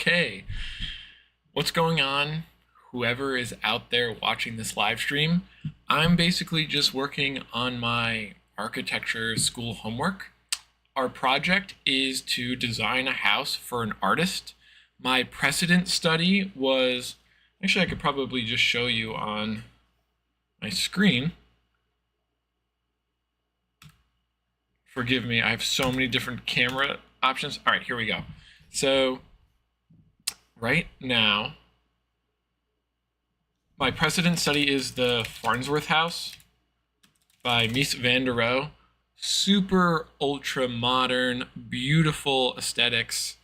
Okay, what's going on? Whoever is out there watching this live stream, I'm basically just working on my architecture school homework. Our project is to design a house for an artist. My precedent study was, actually I could probably just show you on my screen. Forgive me, I have so many different camera options. All right, here we go. So right now, my precedent study is the Farnsworth house by Mies van der Rohe. Super ultra modern, beautiful aesthetics.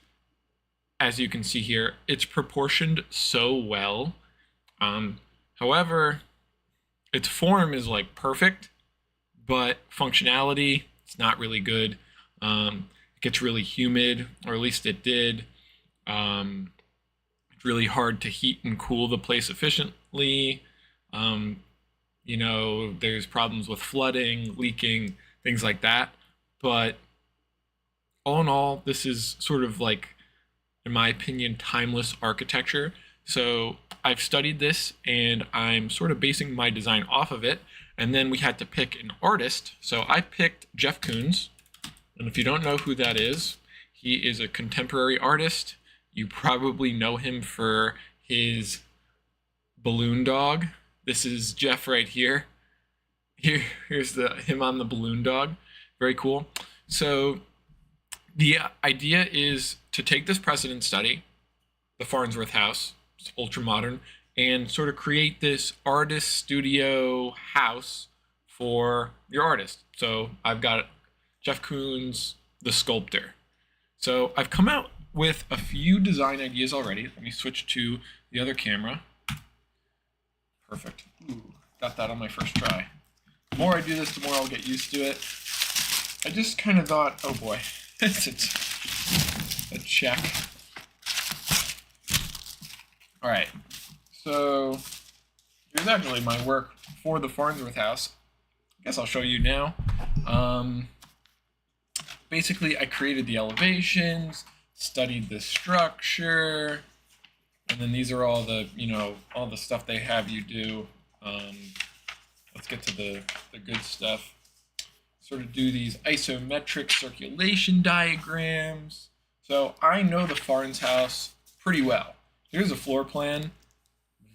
As you can see here, it's proportioned so well. However, its form is like perfect, but functionality, it's not really good. It gets really humid, or at least it did. It's really hard to heat and cool the place efficiently. There's problems with flooding, leaking, things like that. But all in all, this is sort of like, in my opinion, timeless architecture. So I've studied this and I'm sort of basing my design off of it. And then we had to pick an artist. So I picked Jeff Koons. And if you don't know who that is, he is a contemporary artist. You probably know him for his balloon dog. This is Jeff right here. Here's him on the balloon dog. Very cool. So the idea is to take this precedent study, the Farnsworth house, it's ultra modern, and sort of create this artist studio house for your artist. So I've got Jeff Koons, the sculptor. So I've come out with a few design ideas already. Let me switch to the other camera. Perfect. Ooh, got that on my first try. The more I do this, the more I'll get used to it. I just kind of thought, oh boy, it's a check. All right, so here's actually my work for the Farnsworth house. I guess I'll show you now. Basically, I created the elevations, studied the structure, and then these are all the, all the stuff they have you do. Let's get to the good stuff. Sort of do these isometric circulation diagrams. So I know the Farns house pretty well. Here's a floor plan,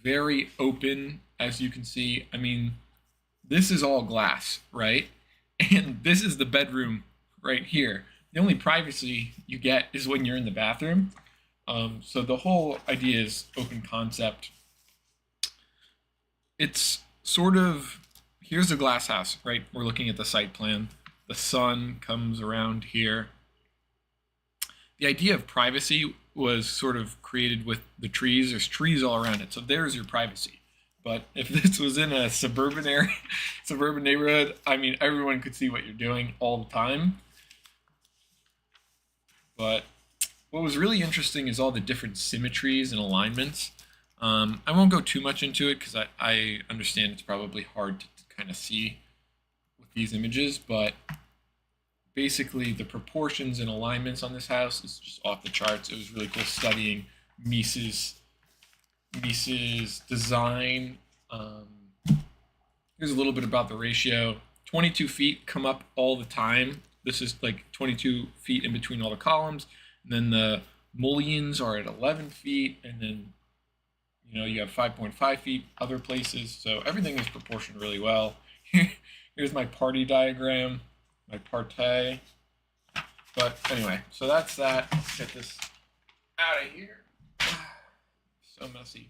very open, as you can see. I mean, this is all glass, right? And this is the bedroom right here. The only privacy you get is when you're in the bathroom. So the whole idea is open concept. It's sort of, here's a glass house, right? We're looking at the site plan. The sun comes around here. The idea of privacy was sort of created with the trees. There's trees all around it, so there's your privacy. But if this was in a suburban area, suburban neighborhood, I mean, everyone could see what you're doing all the time. But what was really interesting is all the different symmetries and alignments. I won't go too much into it because I understand it's probably hard to kind of see with these images, but basically the proportions and alignments on this house is just off the charts. It was really cool studying Mies's design. Here's a little bit about the ratio. 22 feet come up all the time. This is like 22 feet in between all the columns. And then the mullions are at 11 feet. And then, you have 5.5 feet other places. So everything is proportioned really well. Here's my party diagram, my partay. But anyway, so that's that. Let's get this out of here. So messy.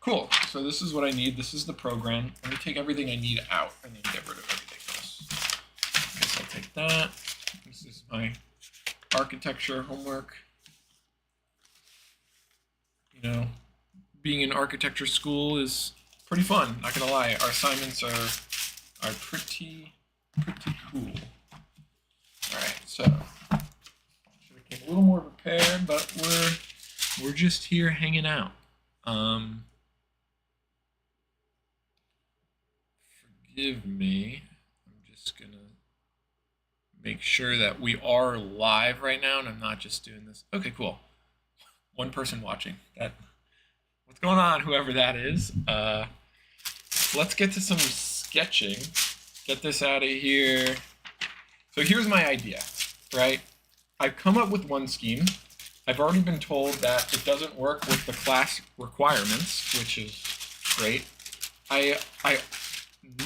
Cool. So this is what I need. This is the program. Let me take everything I need out and then get rid of everything else. I guess I'll take that. This is my architecture homework. Being in architecture school is pretty fun. Not gonna lie. Our assignments are pretty cool. All right. So should have came a little more prepared, but we're just here hanging out. Forgive me. I'm just gonna make sure that we are live right now and I'm not just doing this. Okay, cool. one person watching. What's going on, whoever that is? Let's get to some sketching. Get this out of here. So here's my idea, right? I've come up with one scheme. I've already been told that it doesn't work with the class requirements, which is great. I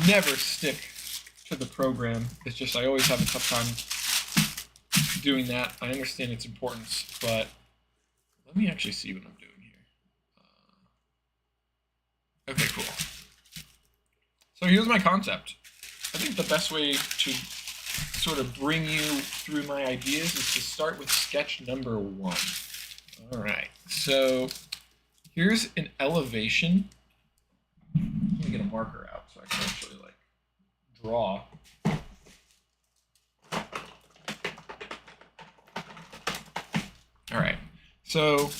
never stick to the program. It's just I always have a tough time doing that. I understand its importance, but let me actually see what I'm doing here. Okay, cool. So here's my concept. I think the best way to sort of bring you through my ideas is to start with sketch number 1. All right, so here's an elevation. Let me get a marker out so I can actually like draw. All right, so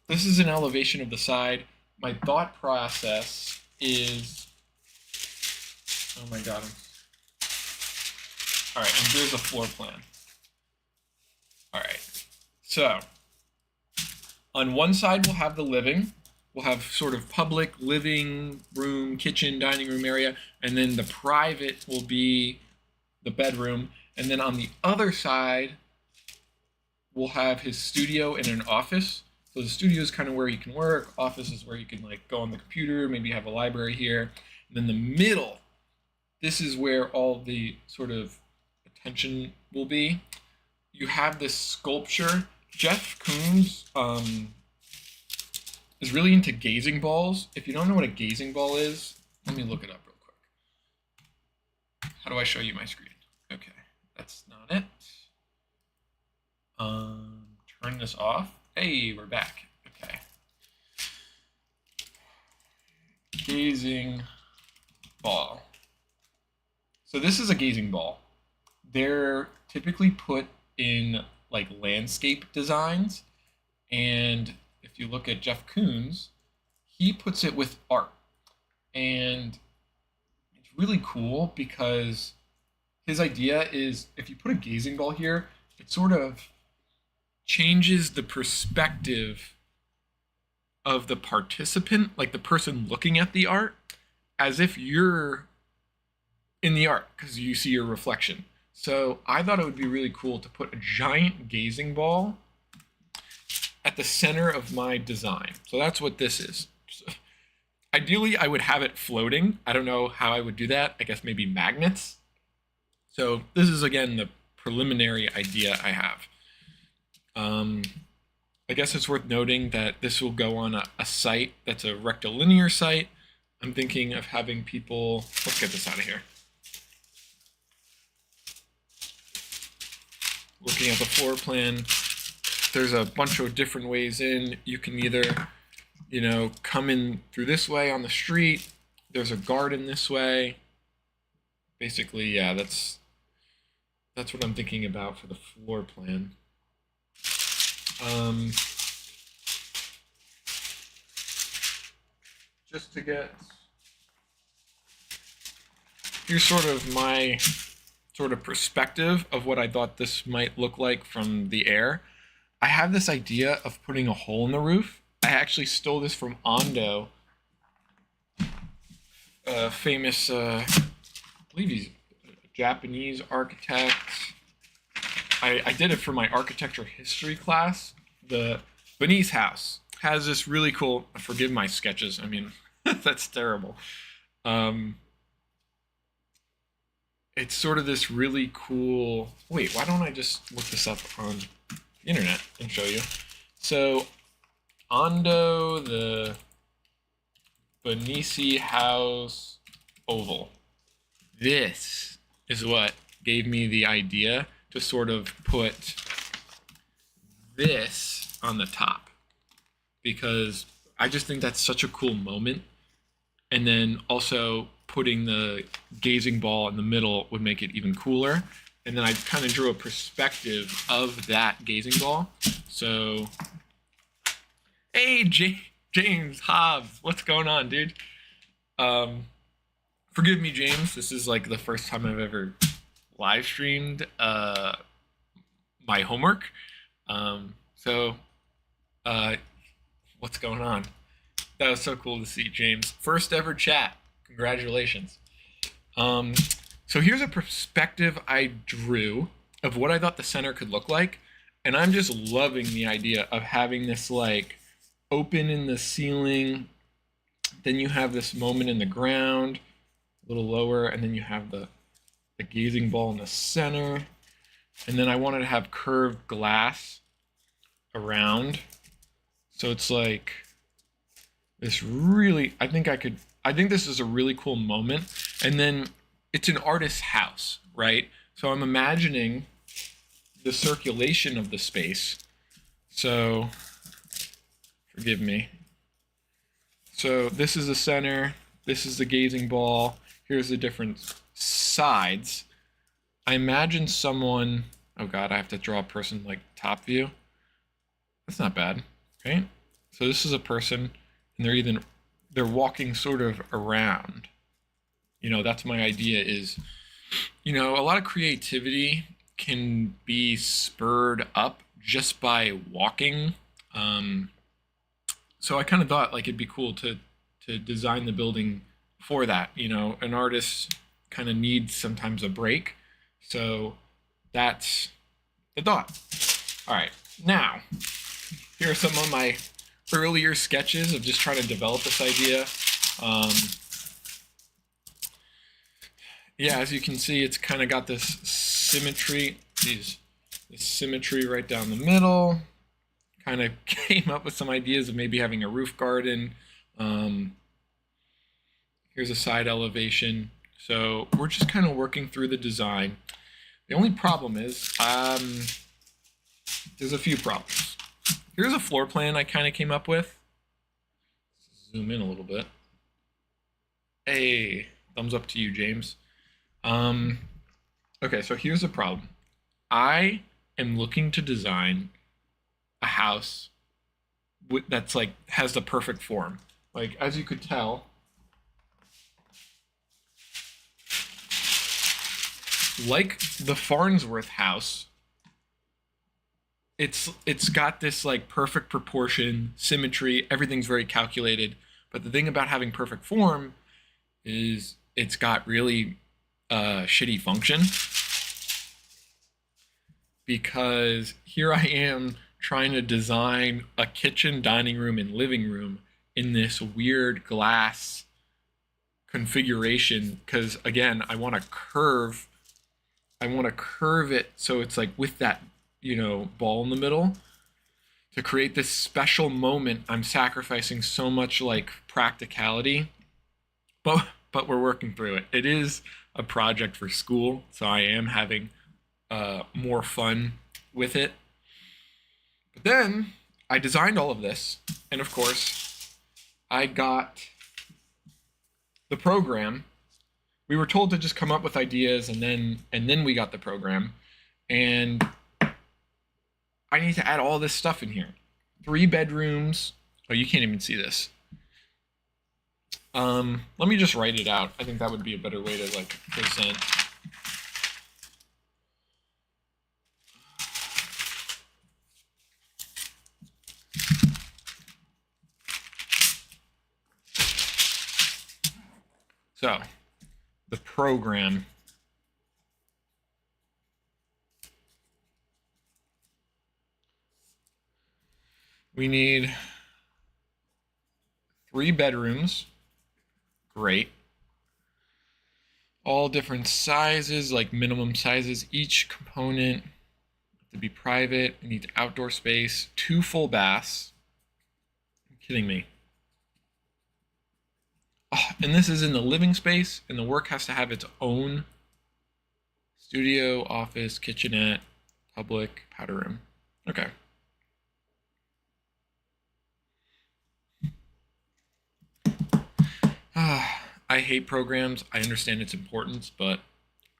this is an elevation of the side. My thought process is, oh my God. All right, and here's a floor plan. All right, so on one side we'll have the living. We'll have sort of public living room, kitchen, dining room area, and then the private will be the bedroom. And then on the other side, we'll have his studio and an office. So the studio is kind of where you can work. Office is where you can like go on the computer, maybe have a library here. And then the middle, this is where all the sort of attention will be. You have this sculpture. Jeff Koons is really into gazing balls. If you don't know what a gazing ball is, let me look it up real quick. How do I show you my screen? Okay, that's not it. Turn this off. Hey, we're back. Okay. Gazing ball. So this is a gazing ball. They're typically put in like landscape designs, and if you look at Jeff Koons, he puts it with art. And it's really cool because his idea is if you put a gazing ball here, it sort of changes the perspective of the participant, like the person looking at the art, as if you're in the art because you see your reflection. So I thought it would be really cool to put a giant gazing ball at the center of my design. So that's what this is. So, ideally, I would have it floating. I don't know how I would do that. I guess maybe magnets. So this is, again, the preliminary idea I have. I guess it's worth noting that this will go on a site that's a rectilinear site. I'm thinking of having people, let's get this out of here. Looking at the floor plan, there's a bunch of different ways in. You can either, you know, come in through this way on the street. There's a garden this way. Basically, yeah, that's what I'm thinking about for the floor plan. Just to get, here's sort of my sort of perspective of what I thought this might look like from the air. I have this idea of putting a hole in the roof. I actually stole this from Ando, a famous, I believe he's a Japanese architect. I did it for my architecture history class. The Beneath house has this really cool, forgive my sketches, I mean, that's terrible. It's sort of this really cool, wait, why don't I just look this up on the internet and show you? So, Ando, the Beneath house oval. This is what gave me the idea to sort of put this on the top, because I just think that's such a cool moment. And then also putting the gazing ball in the middle would make it even cooler. And then I kind of drew a perspective of that gazing ball. So, hey, James Hobbs, what's going on, dude? Forgive me, James. This is like the first time I've ever live streamed my homework. So Uh, what's going on? That was so cool to see, James. First ever chat. Congratulations. Um, so here's a perspective I drew of what I thought the center could look like. And I'm just loving the idea of having this like open in the ceiling. Then you have this moment in the ground, a little lower, and then you have the gazing ball in the center. And then I wanted to have curved glass around. So it's like this really, I think this is a really cool moment. And then it's an artist's house, right? So I'm imagining the circulation of the space. So, forgive me. So this is the center, this is the gazing ball, here's the different sides. I imagine someone, oh God, I have to draw a person like top view. That's not bad, right? So this is a person, and they're walking sort of around. You know, that's my idea is, you know, a lot of creativity can be spurred up just by walking. So I kind of thought like it'd be cool to design the building for that. You know, an artist kind of needs sometimes a break. So that's the thought. All right, now here are some of my earlier sketches of just trying to develop this idea. Yeah, as you can see, it's kind of got this symmetry, this symmetry right down the middle. Kind of came up with some ideas of maybe having a roof garden. Here's a side elevation. So we're just kind of working through the design. The only problem is, there's a few problems. Here's a floor plan I kind of came up with. Zoom in a little bit. Hey, thumbs up to you, James. Okay, so here's the problem. I am looking to design a house that's like has the perfect form. Like as you could tell, like the Farnsworth house, it's got this like perfect proportion, symmetry, everything's very calculated. But the thing about having perfect form is it's got really shitty function, because here I am trying to design a kitchen, dining room, and living room in this weird glass configuration. Because again, I want to curve it so it's like with that, you know, ball in the middle. To create this special moment, I'm sacrificing so much like practicality, but we're working through it. It is a project for school, so I am having more fun with it. But then I designed all of this, and of course, I got the program. We were told to just come up with ideas, and then we got the program, and I need to add all this stuff in here. 3 bedrooms. Oh, you can't even see this. Let me just write it out. I think that would be a better way to like present. So, the program. We need 3 bedrooms. Great. All different sizes, like minimum sizes. Each component to be private. It needs outdoor space. 2 full baths. You're kidding me. Oh, and this is in the living space, and the work has to have its own studio, office, kitchenette, public, powder room. Okay. I hate programs. I understand its importance, but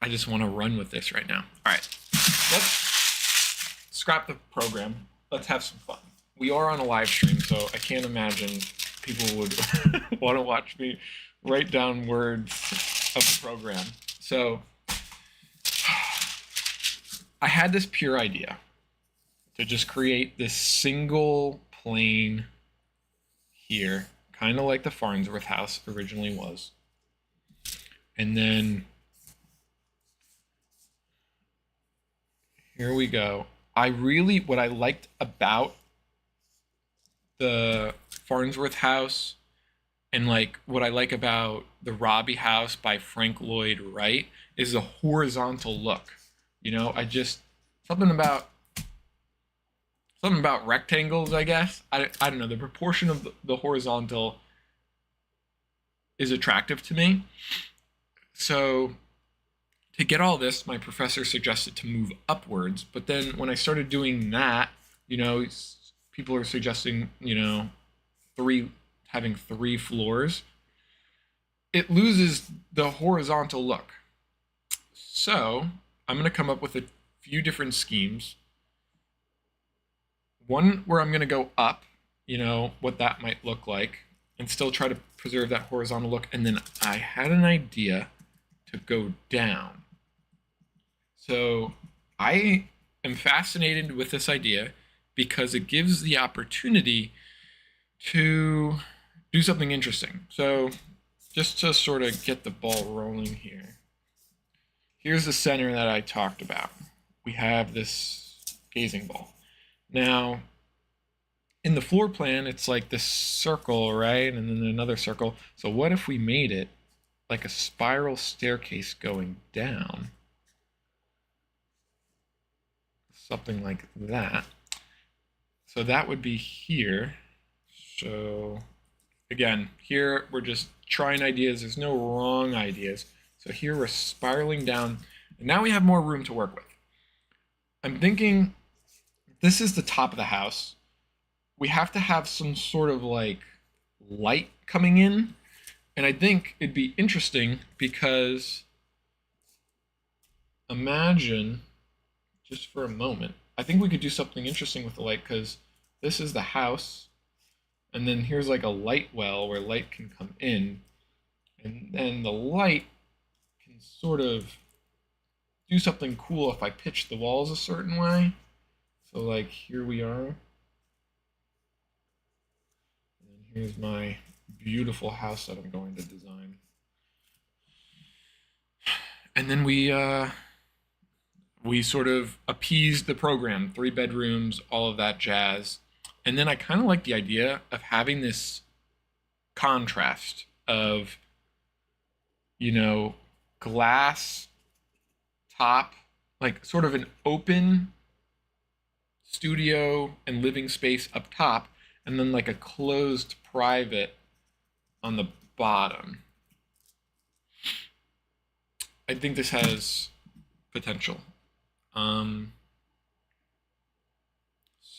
I just want to run with this right now. All right, let's scrap the program. Let's have some fun. We are on a live stream, so I can't imagine people would want to watch me write down words of the program. So I had this pure idea to just create this single plane here, kind of like the Farnsworth house originally was. And then here we go. What I liked about the Farnsworth house and like what I like about the Robbie house by Frank Lloyd Wright is the horizontal look. You know, something about something about rectangles, I guess. I don't know. The proportion of the horizontal is attractive to me. So to get all this, my professor suggested to move upwards. But then when I started doing that, you know, people are suggesting, you know, having 3 floors. It loses the horizontal look. So I'm going to come up with a few different schemes. One where I'm going to go up, you know, what that might look like, and still try to preserve that horizontal look. And then I had an idea to go down. So I am fascinated with this idea because it gives the opportunity to do something interesting. So just to sort of get the ball rolling here, here's the center that I talked about. We have this gazing ball. Now, in the floor plan, it's like this circle, right? And then another circle. So what if we made it like a spiral staircase going down? Something like that. So that would be here. So again, here we're just trying ideas. There's no wrong ideas. So here we're spiraling down, and now we have more room to work with. I'm thinking this is the top of the house. We have to have some sort of like light coming in. And I think it'd be interesting because imagine, just for a moment, I think we could do something interesting with the light because this is the house. And then here's like a light well where light can come in. And then the light can sort of do something cool if I pitch the walls a certain way. So like here we are. And here's my beautiful house that I'm going to design. And then we sort of appeased the program, 3 bedrooms, all of that jazz. And then I kind of like the idea of having this contrast of, you know, glass top, like sort of an open studio and living space up top, and then like a closed private on the bottom. I think this has potential.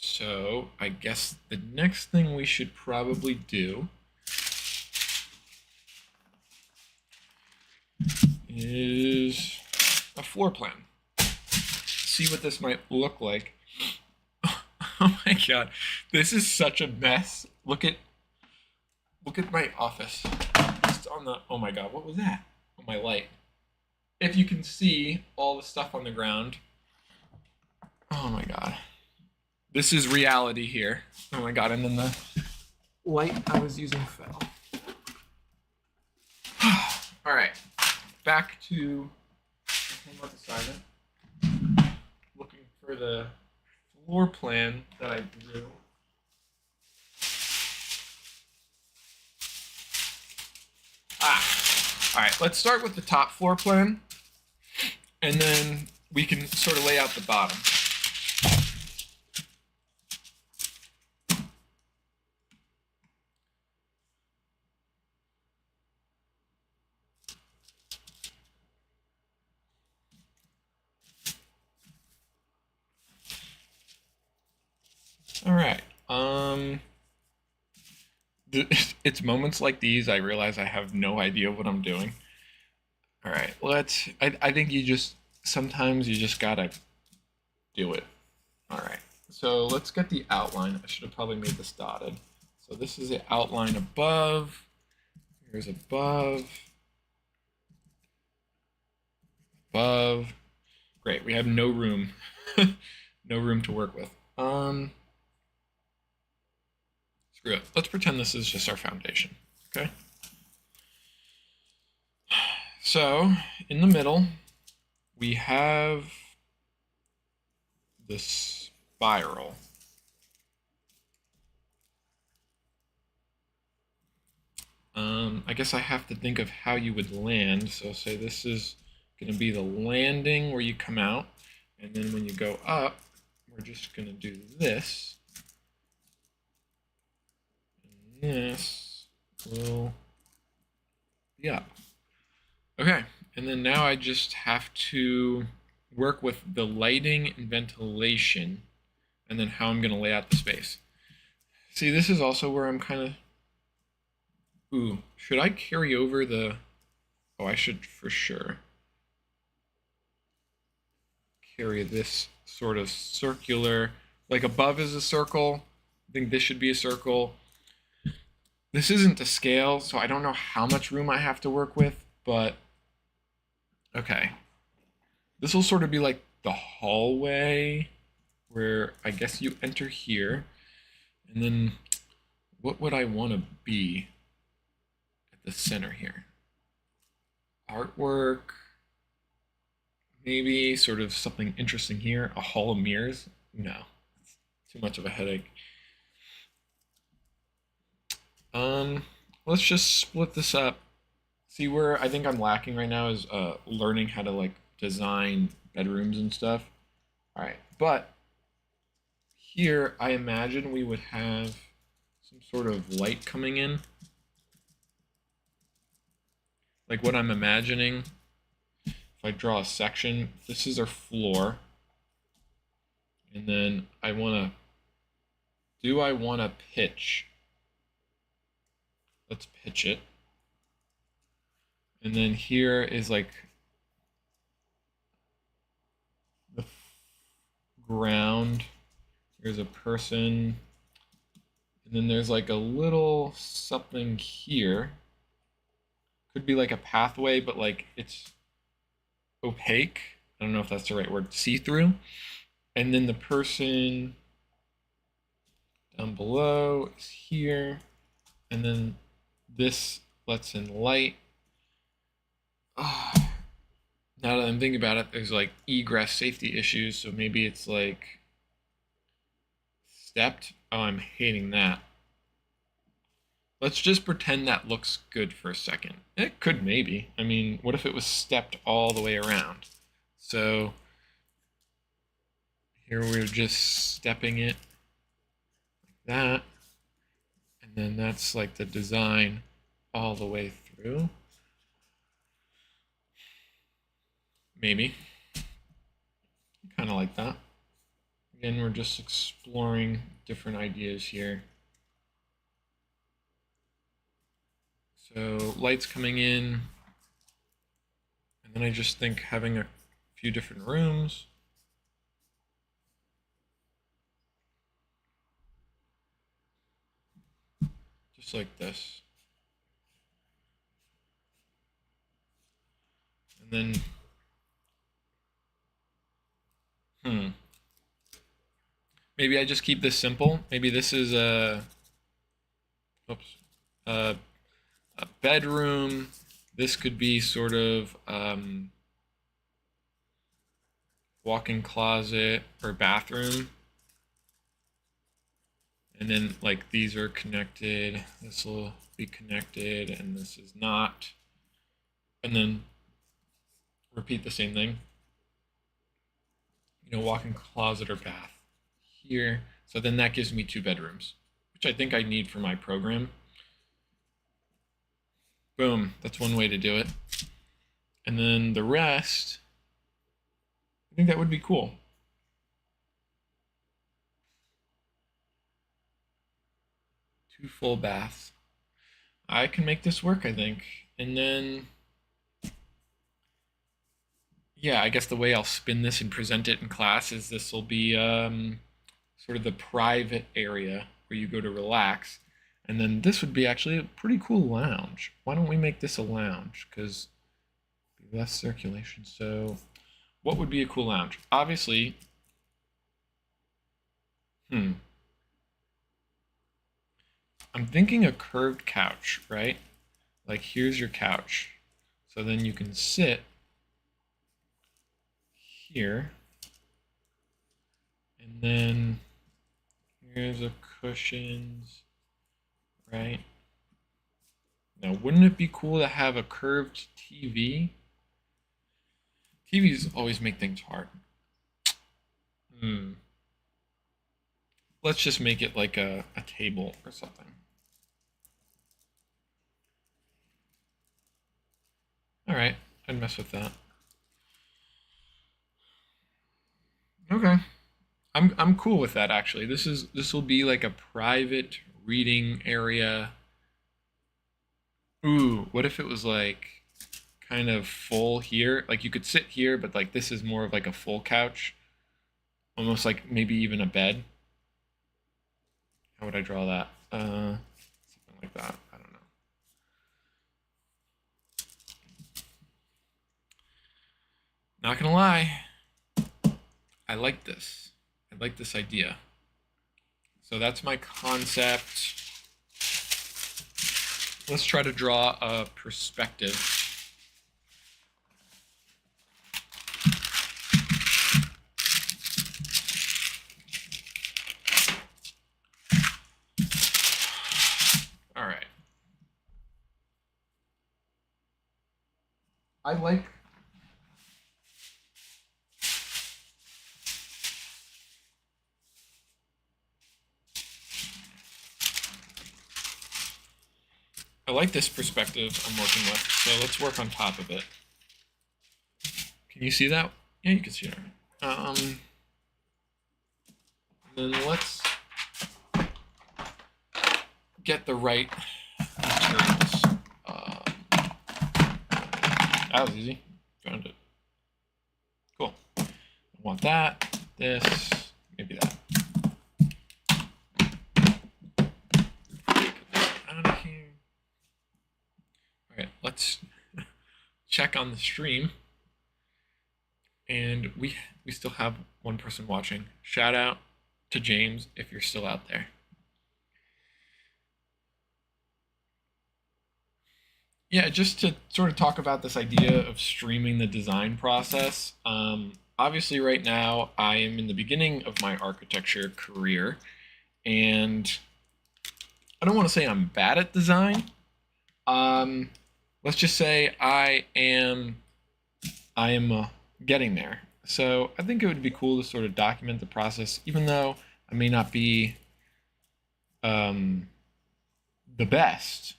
So I guess the next thing we should probably do is a floor plan. See what this might look like. Oh my god, this is such a mess. Look at my office. Just on the, oh my god, what was that? Oh, my light. If you can see all the stuff on the ground. Oh my god. This is reality here. Oh my god, and then the light I was using fell. All right, back to homework assignment. Looking for the floor plan that I drew. All right, let's start with the top floor plan, and then we can sort of lay out the bottom. All right. It's moments like these I realize I have no idea what I'm doing. All right, I think sometimes you just gotta do it. All right, so let's get the outline. I should have probably made this dotted. So this is the outline above. Here's above. Above. Great, we have no room. No room to work with. screw it. Let's pretend this is just our foundation, okay? So in the middle, we have the spiral. I guess I have to think of how you would land. So say this is going to be the landing where you come out. And then when you go up, we're just going to do this. And this will be up. Okay, and then now I just have to work with the lighting and ventilation and then how I'm going to lay out the space. See, this is also where I'm kind of... Ooh, should I carry over the... Oh, I should for sure carry this sort of circular, like above is a circle. I think this should be a circle. This isn't to scale, so I don't know how much room I have to work with, but okay. This will sort of be like the hallway where I guess you enter here. And then what would I want to be at the center here? Artwork, maybe sort of something interesting here. A hall of mirrors? No, it's too much of a headache. Let's just split this up. See, where I think I'm lacking right now is learning how to like design bedrooms and stuff. All right, but here I imagine we would have some sort of light coming in. Like what I'm imagining, if I draw a section, this is our floor. And then I want to pitch? Let's pitch it. And then here is like the ground. There's a person. And then there's like a little something here. Could be like a pathway, but like it's opaque. I don't know if that's the right word. See-through. And then the person down below is here. And then this lets in light. Now that I'm thinking about it, there's like egress safety issues, so maybe it's like stepped. Oh, I'm hating that. Let's just pretend that looks good for a second. It could maybe. I mean, what if it was stepped all the way around? So here we're just stepping it like that. And then that's like the design all the way through. Maybe. Kind of like that. Again, we're just exploring different ideas here. So lights coming in. And then I just think having a few different rooms. Just like this. And then maybe I just keep this simple. Maybe this is a bedroom. This could be sort of walk-in closet or bathroom. And then like these are connected. This will be connected and this is not. And then repeat the same thing. You know, walk-in closet or bath here. So then that gives me 2 bedrooms, which I think I need for my program. Boom, that's one way to do it. And then the rest, I think that would be cool. Two full baths. I can make this work, I think. And then, yeah, I guess the way I'll spin this and present it in class is this will be sort of the private area where you go to relax. And then this would be actually a pretty cool lounge. Why don't we make this a lounge? Because less circulation. So what would be a cool lounge? Obviously, I'm thinking a curved couch, right? Like here's your couch. So then you can sit here. And then here's a cushions, right? Now, wouldn't it be cool to have a curved TV? TVs always make things hard. Hmm. Let's just make it like a table or something. All right, I'd mess with that. Okay, I'm cool with that actually. This will be like a private reading area. Ooh, what if it was like kind of full here? Like you could sit here, but like this is more of like a full couch, almost like maybe even a bed. How would I draw that? Something like that. I don't know. Not gonna lie, I like this. I like this idea. So that's my concept. Let's try to draw a perspective. All right. I like I like this perspective I'm working with. So let's work on top of it. Can you see that? Yeah, you can see it. Then let's get the right materials. That was easy. Found it. Cool. I want that, this, maybe that. Out of here. All right, let's check on the stream. And we still have one person watching. Shout out to James if you're still out there. Yeah, just to sort of talk about this idea of streaming the design process. Obviously, right now, I am in the beginning of my architecture career, and I don't want to say I'm bad at design. Let's just say I am getting there. So I think it would be cool to sort of document the process, even though I may not be the best.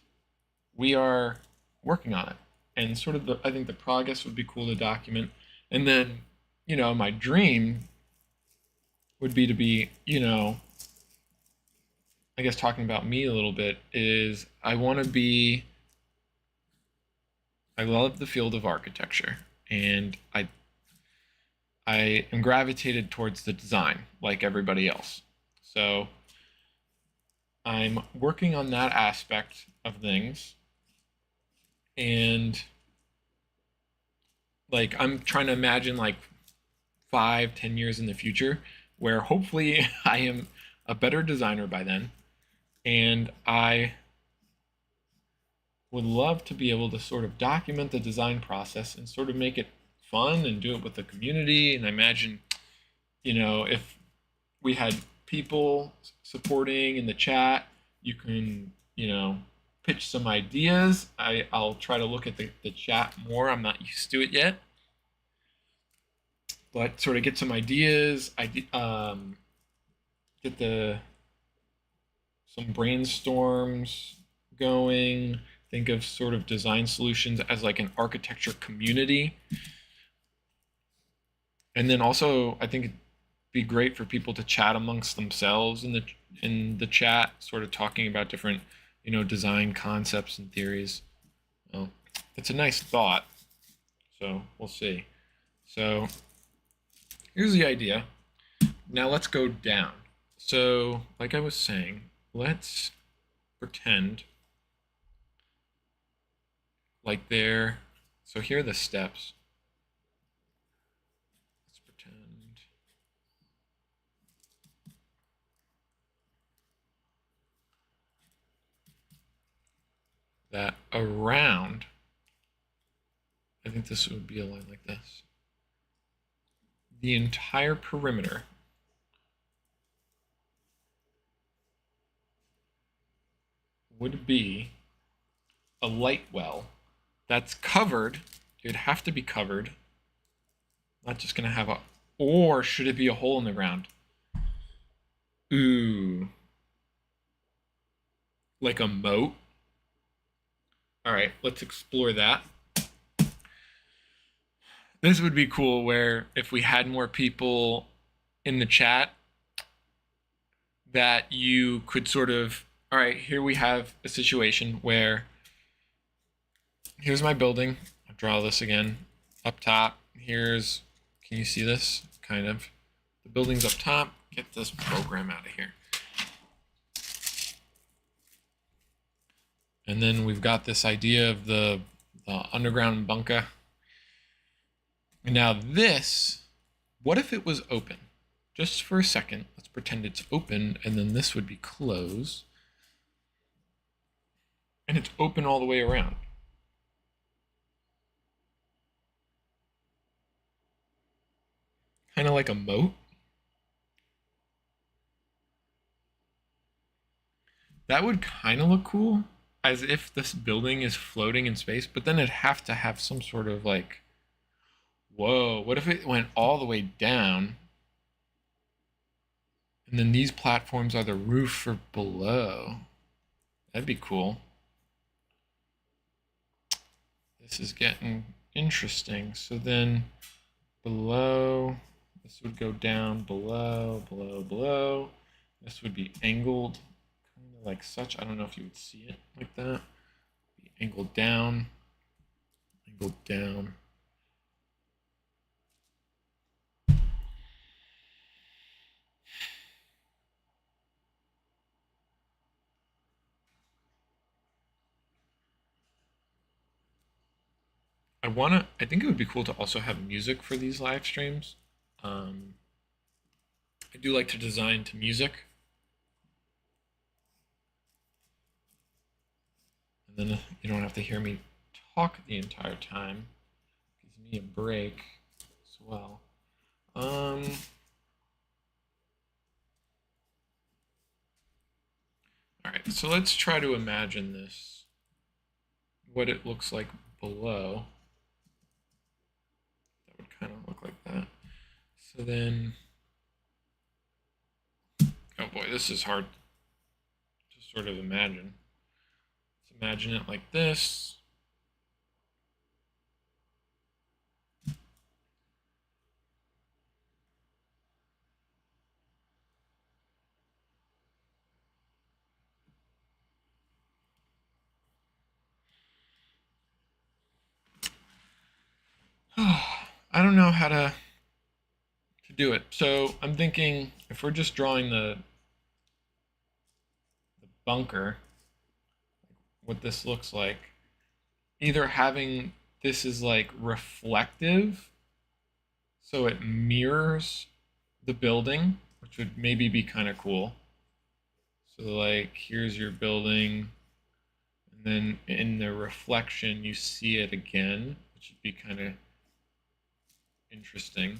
We are working on it, and sort of I think the progress would be cool to document. And then, my dream would be to be, I guess talking about me a little bit is I want to be. I love the field of architecture, and I am gravitated towards the design like everybody else. So I'm working on that aspect of things, and like I'm trying to imagine like 5, 10 years in the future where hopefully I am a better designer by then, and I would love to be able to sort of document the design process and sort of make it fun and do it with the community. And I imagine, if we had people supporting in the chat, you can, pitch some ideas. I'll try to look at the chat more. I'm not used to it yet. But sort of get some ideas. Get some brainstorms going. Think of sort of design solutions as like an architecture community. And then also, I think it'd be great for people to chat amongst themselves in the chat, sort of talking about different, design concepts and theories. Well, it's a nice thought. So we'll see. So here's the idea. Now let's go down. So, like I was saying, let's pretend like there. So here are the steps. Let's pretend. that around, I think this would be a line like this. The entire perimeter would be a light well that's covered. It would have to be covered. Not just going to have a, or should it be a hole in the ground? Ooh. Like a moat? All right, let's explore that. This would be cool where if we had more people in the chat that you could sort of, all right, here we have a situation where here's my building. I'll draw this again. Up top, here's, can you see this? Kind of. The building's up top. Get this program out of here. And then we've got this idea of the underground bunker. And now this, what if it was open? Just for a second, let's pretend it's open, and then this would be closed. And it's open all the way around. Kind of like a moat. That would kind of look cool, as if this building is floating in space, but then it'd have to have some sort of like, whoa, what if it went all the way down? And then these platforms are the roof for below. That'd be cool. This is getting interesting. So then below, this would go down below, below, below. This would be angled, kind of like such. I don't know if you would see it like that. Be angled down, angled down. I think it would be cool to also have music for these live streams. I do like to design to music. And then you don't have to hear me talk the entire time. Gives me a break as well. All right, so let's try to imagine this, what it looks like below. That would kind of look like that. So then, oh boy, this is hard to sort of imagine. Let's imagine it like this. I don't know how to do it. So I'm thinking if we're just drawing the bunker, what this looks like, either having this is like reflective, so it mirrors the building, which would maybe be kind of cool. So like here's your building, and then in the reflection you see it again, which would be kind of interesting.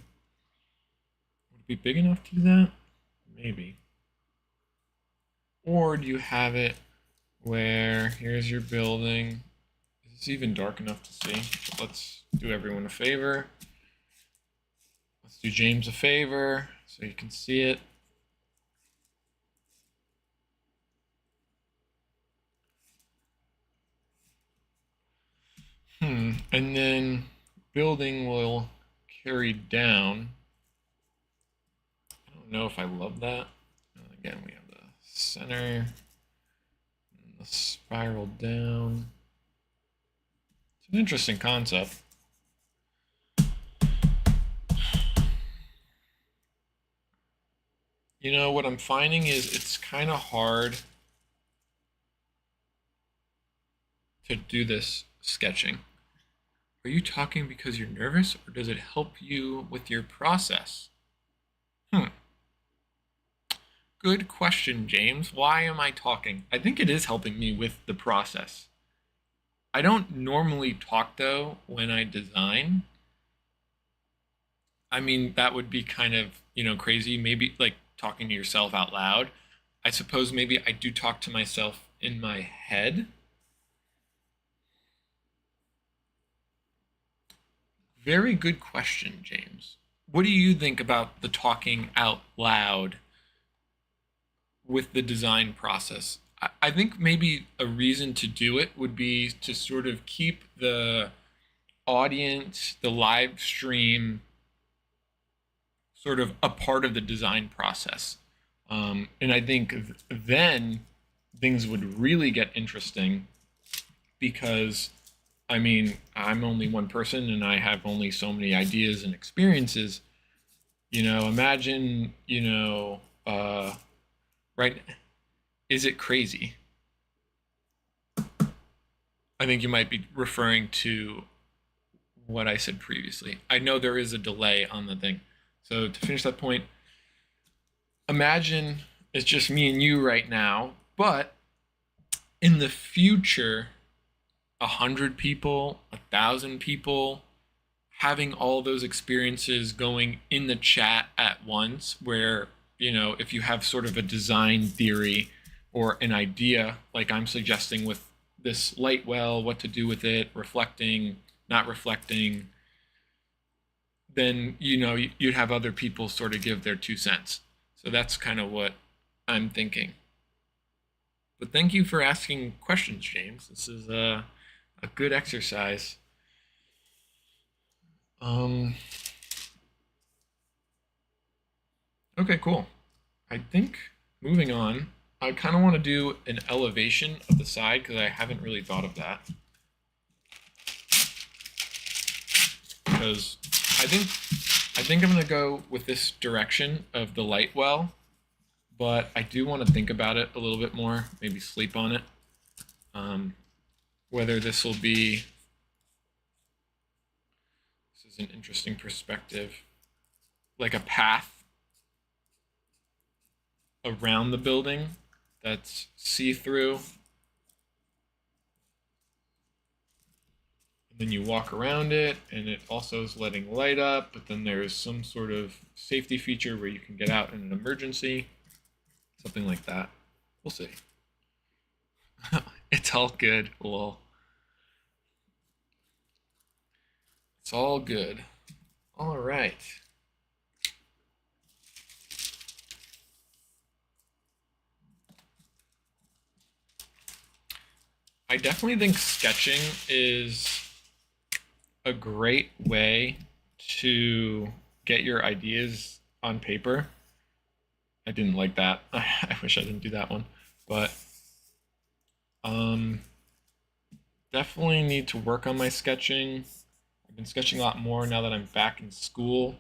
Would it be big enough to do that? Maybe. Or do you have it where here's your building? Is this even dark enough to see? So let's do everyone a favor. Let's do James a favor so you can see it. And then building will carry down. I don't know if I love that. Again, we have the center and the spiral down. It's an interesting concept. You know, what I'm finding is it's kind of hard to do this sketching. Are you talking because you're nervous, or does it help you with your process? Good question, James. Why am I talking? I think it is helping me with the process. I don't normally talk though when I design. I mean, that would be kind of, crazy. Maybe like talking to yourself out loud. I suppose maybe I do talk to myself in my head. Very good question, James. What do you think about the talking out loud with the design process? I think maybe a reason to do it would be to sort of keep the audience, the live stream, sort of a part of the design process. And I think then things would really get interesting because, I mean, I'm only one person and I have only so many ideas and experiences. Imagine, right? Is it crazy? I think you might be referring to what I said previously. I know there is a delay on the thing. So to finish that point, imagine it's just me and you right now, but in the future, 100 people, 1,000 people, having all those experiences going in the chat at once, where, if you have sort of a design theory or an idea, like I'm suggesting with this light well, what to do with it, reflecting, not reflecting, then, you'd have other people sort of give their 2 cents. So that's kind of what I'm thinking. But thank you for asking questions, James. This is a good exercise. Okay, cool. I think moving on, I kind of want to do an elevation of the side because I haven't really thought of that. Because I think I'm going to go with this direction of the light well, but I do want to think about it a little bit more, maybe sleep on it. Whether this will be, this is an interesting perspective, like a path around the building that's see-through. And then you walk around it and it also is letting light up, but then there is some sort of safety feature where you can get out in an emergency, something like that. We'll see. It's all good. Well, it's all good. All right. I definitely think sketching is a great way to get your ideas on paper. I didn't like that. I wish I didn't do that one. But definitely need to work on my sketching. I've been sketching a lot more now that I'm back in school.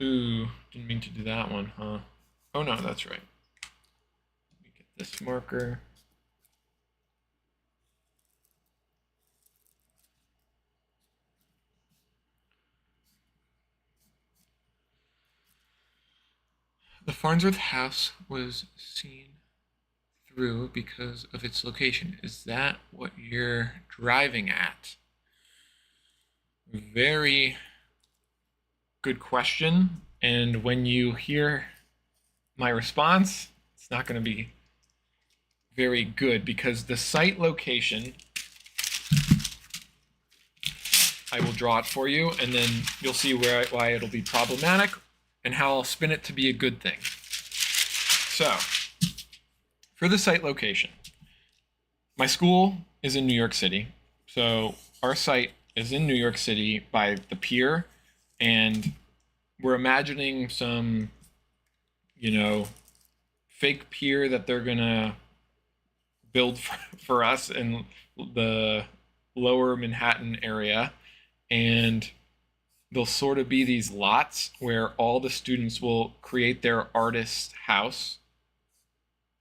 Ooh, didn't mean to do that one, huh? Oh no, that's right. Let me get this marker. The Farnsworth house was seen through because of its location. Is that what you're driving at? Very good question. And when you hear my response, it's not going to be very good because the site location, I will draw it for you, and then you'll see why it'll be problematic and how I'll spin it to be a good thing. So, for the site location, my school is in New York City. So our site is in New York City by the pier, and we're imagining some, fake pier that they're gonna build for us in the lower Manhattan area. And there'll sort of be these lots where all the students will create their artist house,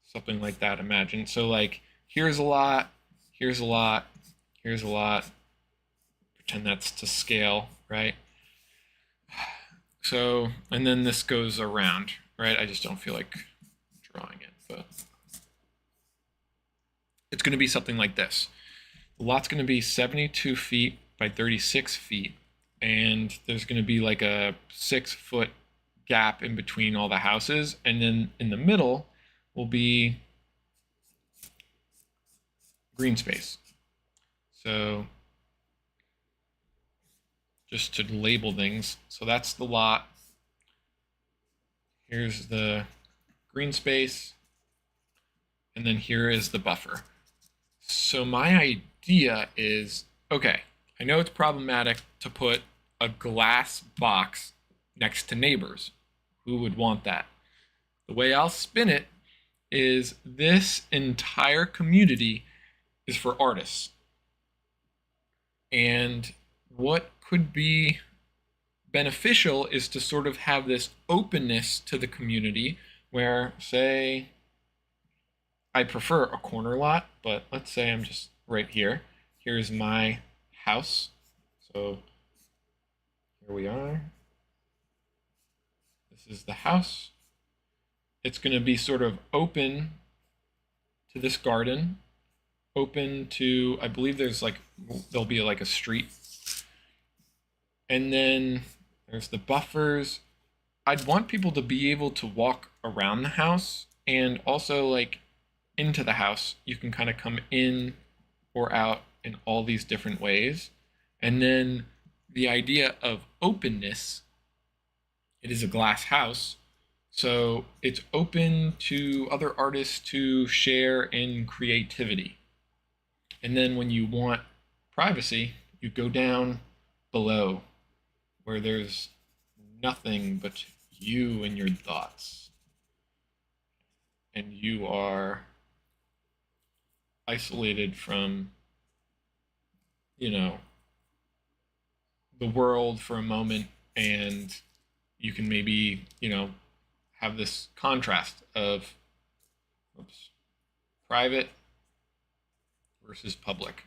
something like that, imagine. So like, here's a lot, here's a lot, here's a lot. Pretend that's to scale, right? So, and then this goes around, right? I just don't feel like drawing it, but it's going to be something like this. The lot's going to be 72 feet by 36 feet, and there's going to be like a 6-foot gap in between all the houses, and then in the middle will be green space. So just to label things, so that's the lot. Here's the green space, and then here is the buffer. So my idea is, okay, I know it's problematic to put a glass box next to neighbors. Who would want that? The way I'll spin it is this entire community is for artists. And what could be beneficial is to sort of have this openness to the community where, say, I prefer a corner lot, but let's say I'm just right here. Here's my house. So here we are. This is the house. It's going to be sort of open to this garden, open to, I believe there'll be like a street. And then there's the buffers. I'd want people to be able to walk around the house, and also like into the house. You can kind of come in or out in all these different ways. And then the idea of openness, it is a glass house, so it's open to other artists to share in creativity. And then when you want privacy, you go down below where there's nothing but you and your thoughts. And you are isolated from, the world for a moment, and you can maybe, have this contrast of private versus public.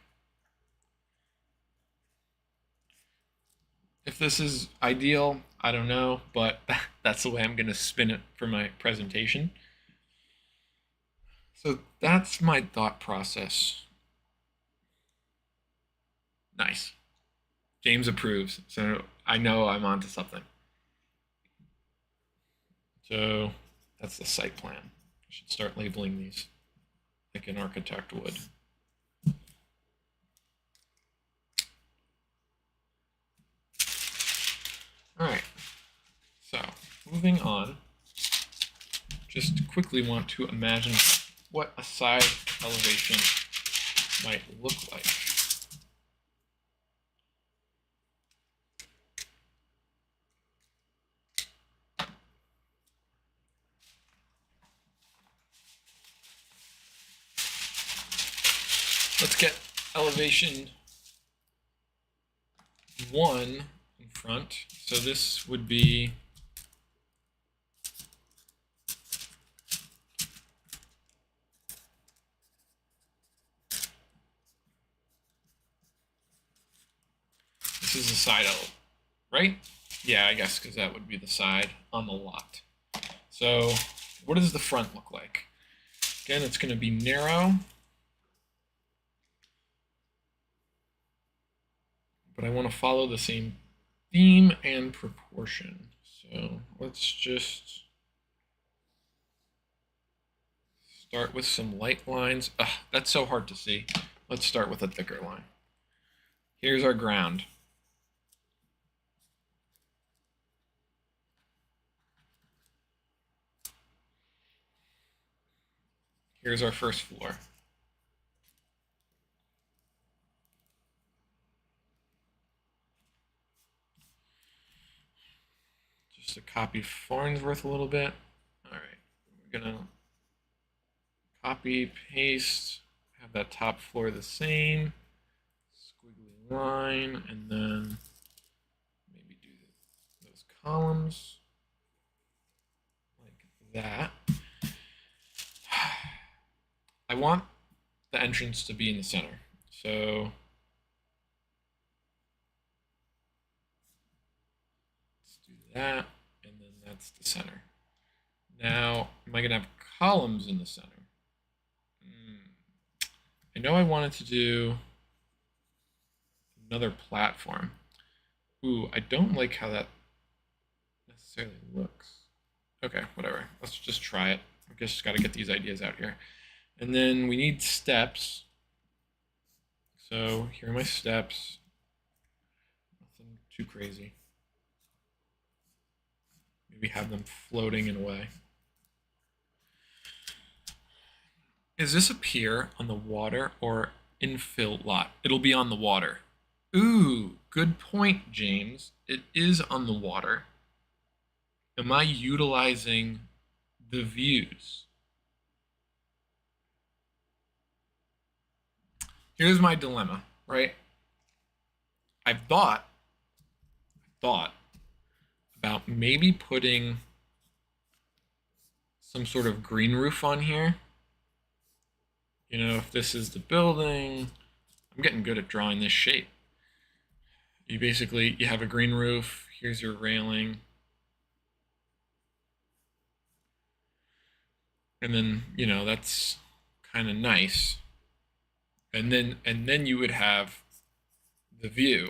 If this is ideal, I don't know, but that's the way I'm going to spin it for my presentation. So that's my thought process. Nice. James approves, so I know I'm onto something. So that's the site plan. I should start labeling these like an architect would. All right, so moving on, just quickly want to imagine what a side elevation might look like. Let's get elevation 1 in front. So this would be this is the side L, right? Yeah, I guess because that would be the side on the lot. So what does the front look like? Again, it's going to be narrow, but I want to follow the same theme and proportion. So let's just start with some light lines. Ugh, that's so hard to see. Let's start with a thicker line. Here's our ground. Here's our first floor. Just to copy Farnsworth a little bit. All right, we're gonna copy, paste, have that top floor the same, squiggly line, and then maybe do those columns like that. I want the entrance to be in the center. So let's do that, and then that's the center. Now, am I going to have columns in the center? I know I wanted to do another platform. Ooh, I don't like how that necessarily looks. Okay, whatever. Let's just try it. I guess got to get these ideas out here. And then we need steps. So here are my steps. Nothing too crazy. Maybe have them floating in a way. Is this a pier on the water or infill lot? It'll be on the water. Ooh, good point, James. It is on the water. Am I utilizing the views? Here's my dilemma, right? I've thought about maybe putting some sort of green roof on here. You know, if this is the building, I'm getting good at drawing this shape. You have a green roof, here's your railing. And then, you know, that's kind of nice. And then you would have the view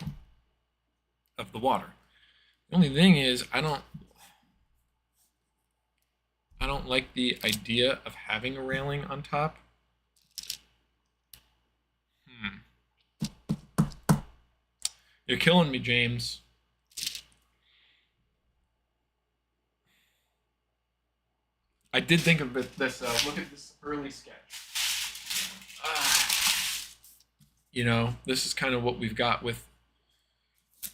of the water. The only thing is I don't like the idea of having a railing on top. You're killing me, James. I did think of this. Look at this early sketch. You know, this is kind of what we've got with.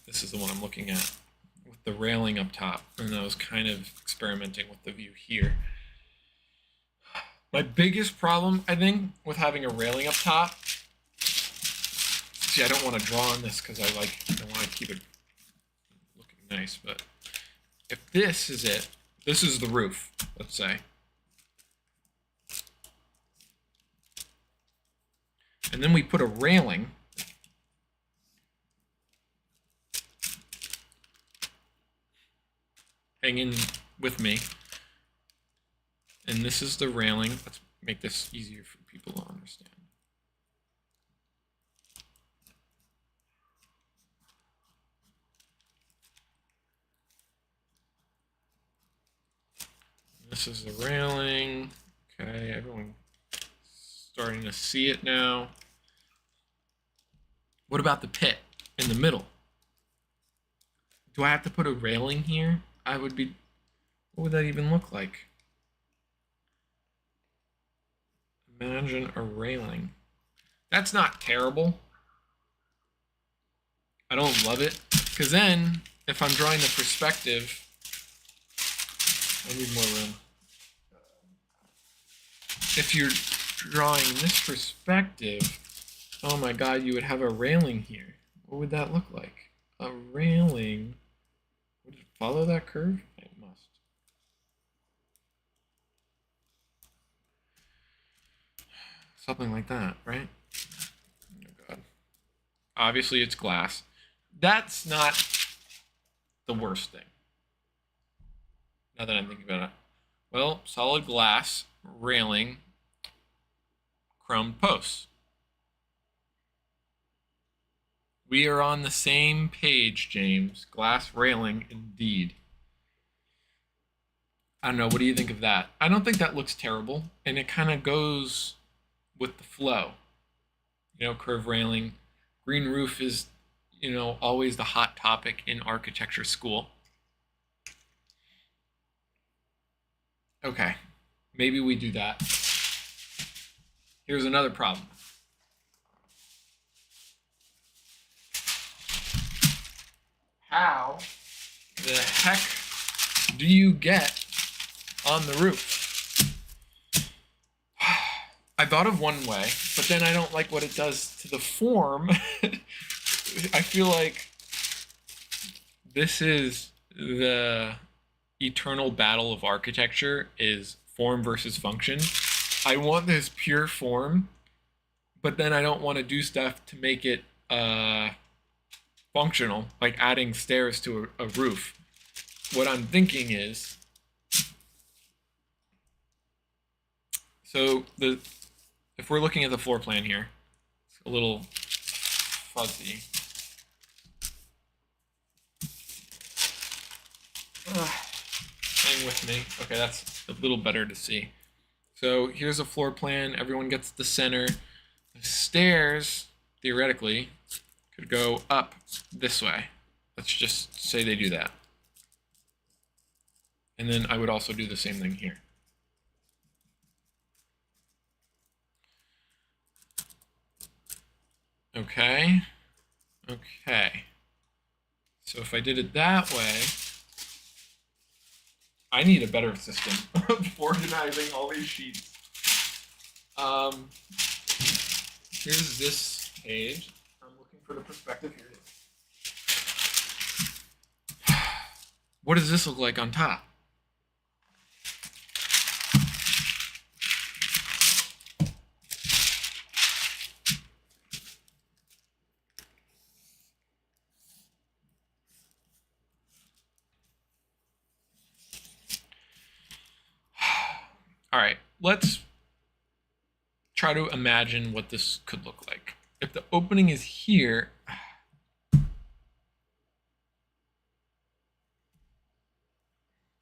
This is the one I'm looking at with the railing up top, and I was kind of experimenting with the view here. My biggest problem, I think, with having a railing up top. See, I don't want to draw on this because I want to keep it looking nice, but if this is it, this is the roof, let's say. And then we put a railing. Hang in with me. And this is the railing. Let's make this easier for people to understand. This is the railing. Okay, everyone starting to see it now. What about the pit in the middle? Do I have to put a railing here? What would that even look like? Imagine a railing. That's not terrible. I don't love it. Because then, if I'm drawing the perspective, I need more room. If you're drawing this perspective, oh my god, you would have a railing here. What would that look like? A railing. Would it follow that curve? It must. Something like that, right? Oh god. Obviously it's glass. That's not the worst thing. Now that I'm thinking about it. Well, solid glass, railing, chromed posts. We are on the same page, James. Glass railing, indeed. I don't know, what do you think of that? I don't think that looks terrible, and it kind of goes with the flow. You know, curved railing. Green roof is, you know, always the hot topic in architecture school. Okay, maybe we do that. Here's another problem. How the heck do you get on the roof? I thought of one way, but then I don't like what it does to the form. I feel like this is the eternal battle of architecture, is form versus function. I want this pure form, but then I don't want to do stuff to make it functional, like adding stairs to a roof. what I'm thinking is, so if we're looking at the floor plan here, it's a little fuzzy. Hang with me. Okay, that's a little better to see. So here's a floor plan. Everyone gets the center. The stairs, theoretically, could go up this way. Let's just say they do that. And then I would also do the same thing here. Okay. Okay. So if I did it that way, I need a better system of organizing all these sheets. Here's this page. I'm looking for the perspective. Here it is. What does this look like on top? All right, let's try to imagine what this could look like. If the opening is here,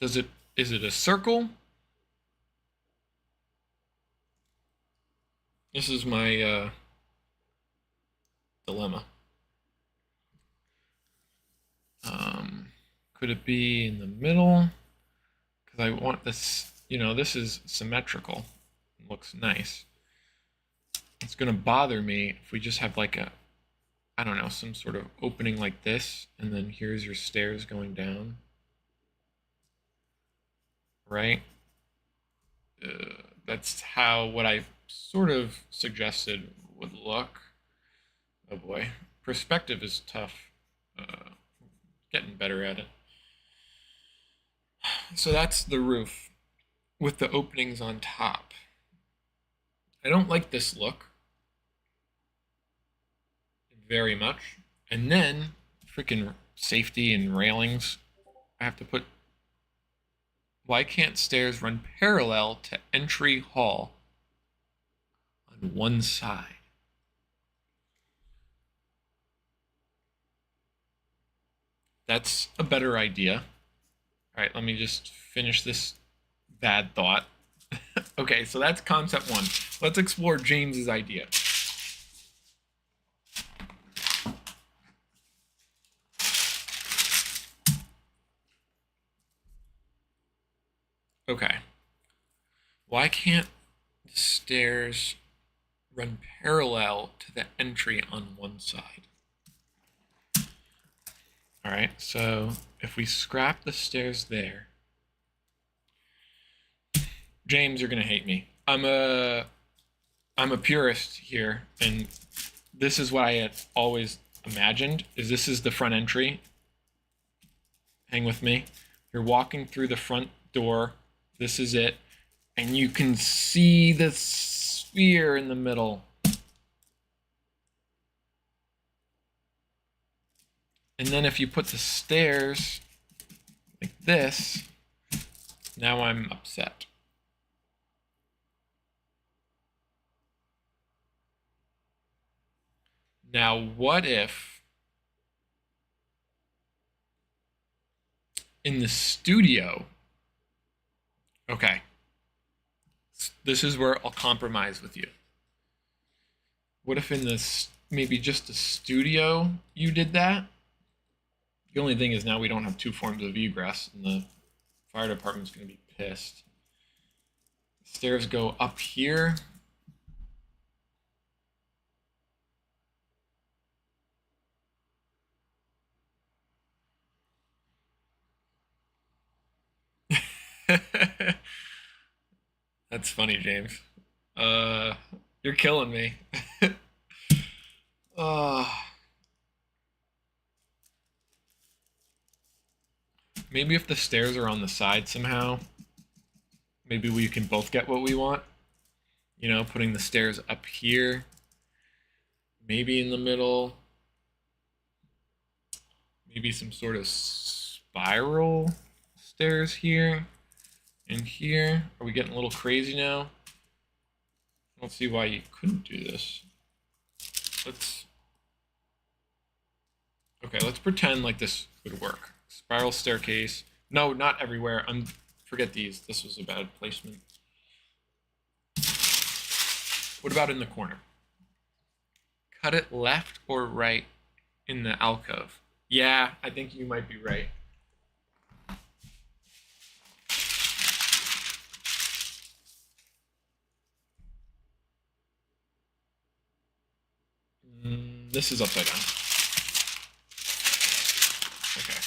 is it a circle? This is my dilemma. Could it be in the middle? Because I want this, this is symmetrical. It looks nice. It's going to bother me if we just have like I don't know, some sort of opening like this, and then here's your stairs going down. Right? That's what I sort of suggested would look. Oh boy. Perspective is tough. Getting better at it. So that's the roof with the openings on top. I don't like this look very much. And then freaking safety and railings. I have to put. Why can't stairs run parallel to entry hall on one side? That's a better idea. All right, let me just finish this bad thought. Okay, so that's concept one. Let's explore James's idea. Okay. Why can't the stairs run parallel to the entry on one side? All right, so if we scrap the stairs there, James, you're gonna hate me. I'm a purist here, and this is what I had always imagined. This is the front entry. Hang with me. You're walking through the front door. This is it, and you can see the sphere in the middle. And then if you put the stairs like this, now I'm upset. Now, what if in the studio, okay, this is where I'll compromise with you. What if in this, maybe just the studio, you did that? The only thing is now we don't have two forms of egress, and the fire department's going to be pissed. The stairs go up here. That's funny, James. You're killing me. uh, maybe if the stairs are on the side somehow, maybe we can both get what we want. Putting the stairs up here, maybe in the middle, maybe some sort of spiral. stairs here and here. Are we getting a little crazy now? I don't see why you couldn't do this. Okay, let's pretend like this would work. Spiral staircase. No, not everywhere. Forget these. This was a bad placement. What about in the corner? Cut it left or right in the alcove? Yeah, I think you might be right. This is upside down. Okay.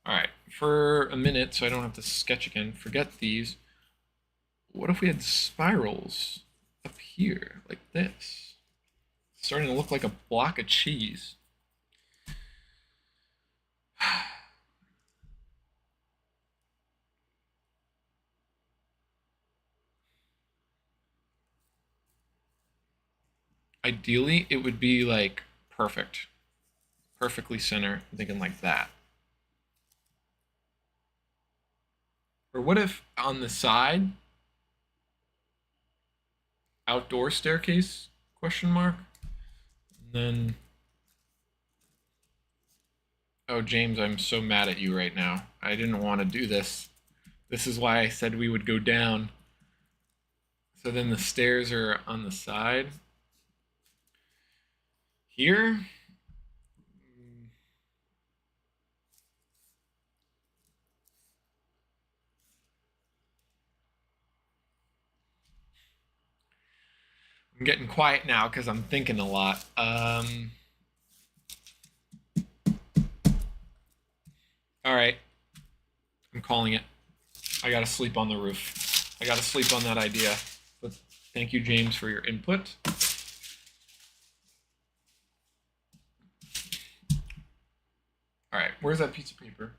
All right. For a minute, so I don't have to sketch again, forget these. What if we had spirals up here, like this? It's starting to look like a block of cheese. Ideally, it would be like perfect. Perfectly center. I'm thinking like that. Or what if on the side, outdoor staircase, question mark? And then, oh, James, I'm so mad at you right now. I didn't want to do this. This is why I said we would go down. So then the stairs are on the side. Here? I'm getting quiet now because I'm thinking a lot. All right. I'm calling it. I gotta sleep on the roof. I gotta sleep on that idea. But thank you, James, for your input. All right, where's that piece of paper?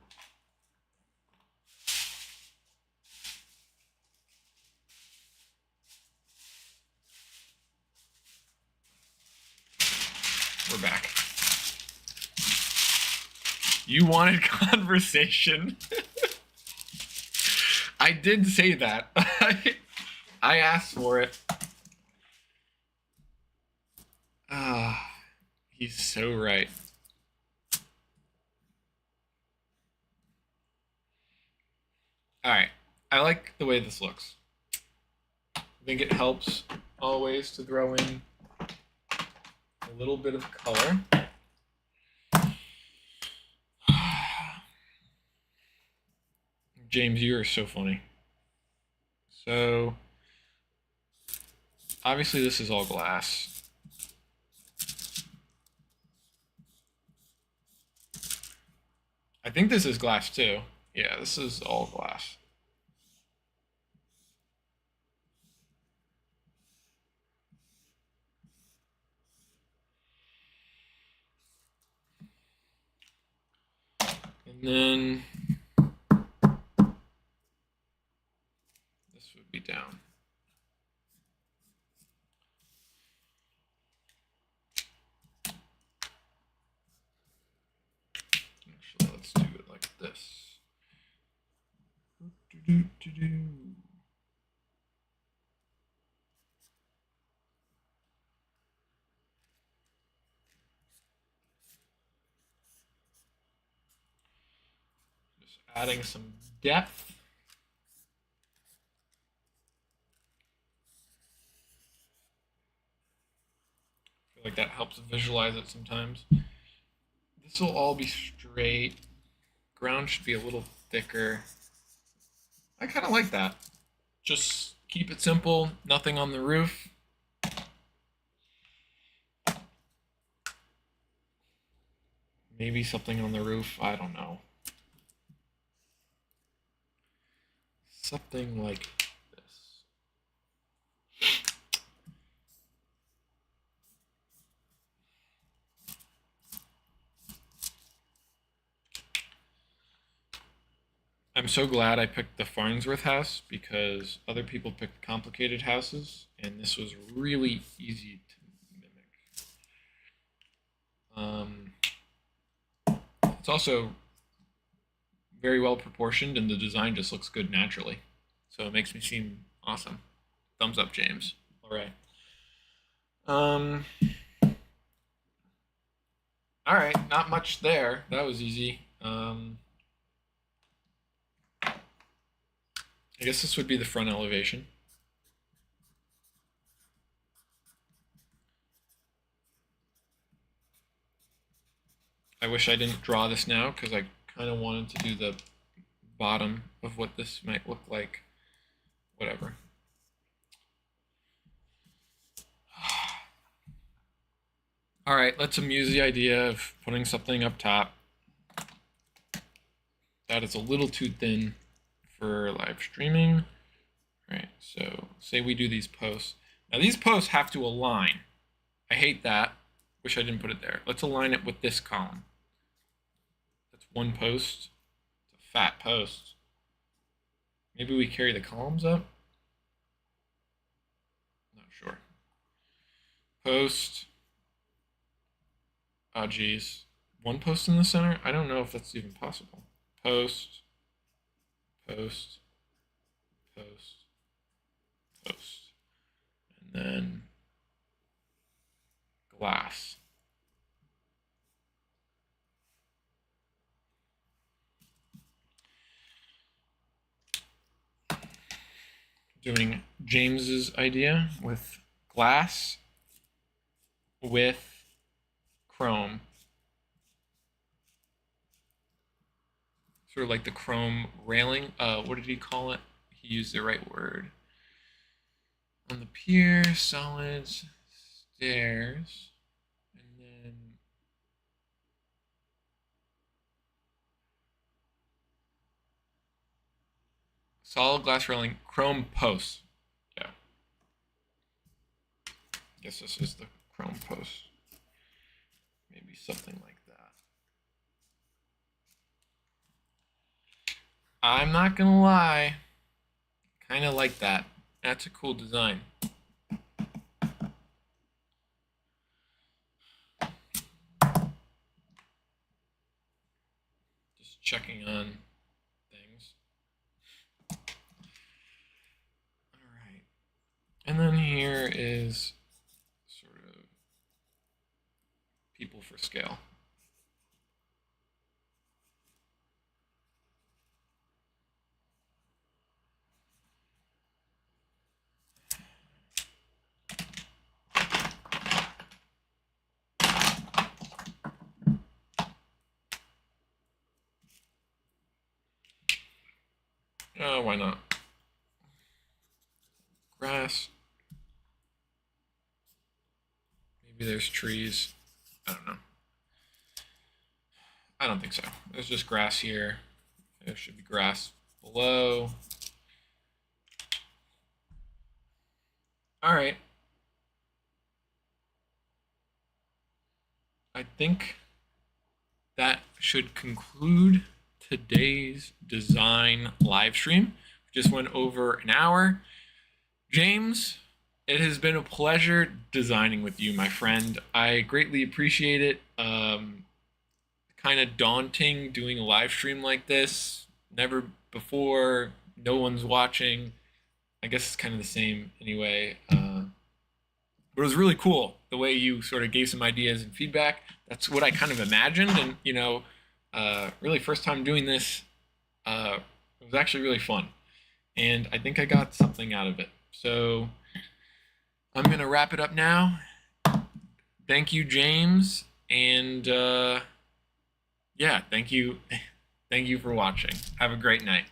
We're back. You wanted conversation. I did say that. I asked for it. He's so right. All right. I like the way this looks. I think it helps always to throw in a little bit of color. James, you are so funny. So, obviously this is all glass. I think this is glass too. Yeah, this is all glass. And then this would be down. Actually, let's do it like this. Just adding some depth. I feel like that helps visualize it sometimes. This will all be straight. Ground should be a little thicker. I kind of like that. Just keep it simple, nothing on the roof. Maybe something on the roof, I don't know. Something like this. I'm so glad I picked the Farnsworth house because other people picked complicated houses, and this was really easy to mimic. It's also very well proportioned, and the design just looks good naturally. So it makes me seem awesome. Thumbs up, James. All right. Um. All right. Not much there. That was easy. I guess this would be the front elevation. I wish I didn't draw this now because I kind of wanted to do the bottom of what this might look like. Whatever. All right, let's amuse the idea of putting something up top that is a little too thin for live streaming. All right, so say we do these posts. Now these posts have to align. I hate that. Wish I didn't put it there. Let's align it with this column. That's one post. It's a fat post. Maybe we carry the columns up? Not sure. Post. Oh, geez. One post in the center? I don't know if that's even possible. Post. Post. Post. Post. And then glass. Doing James's idea with glass with chrome. Sort of like the chrome railing. What did he call it? He used the right word. On the pier, solids, stairs, and then solid glass railing, chrome posts. Yeah. I guess this is the chrome post. Maybe something like that. I'm not gonna lie. Kind of like that. That's a cool design. Just checking on things. All right. And then here is sort of people for scale. Why not? Grass. Maybe there's trees. I don't know. I don't think so. There's just grass here. There should be grass below. All right. I think that should conclude today's design live stream. We just went over an hour. James, it has been a pleasure designing with you, my friend. I greatly appreciate it. Kind of daunting doing a live stream like this. Never before. No one's watching. I guess it's kind of the same anyway. But it was really cool the way you sort of gave some ideas and feedback. That's what I kind of imagined, and really first time doing this, it was actually really fun, and I think I got something out of it. So I'm gonna wrap it up now. Thank you, James, and yeah, thank you for watching. Have a great night.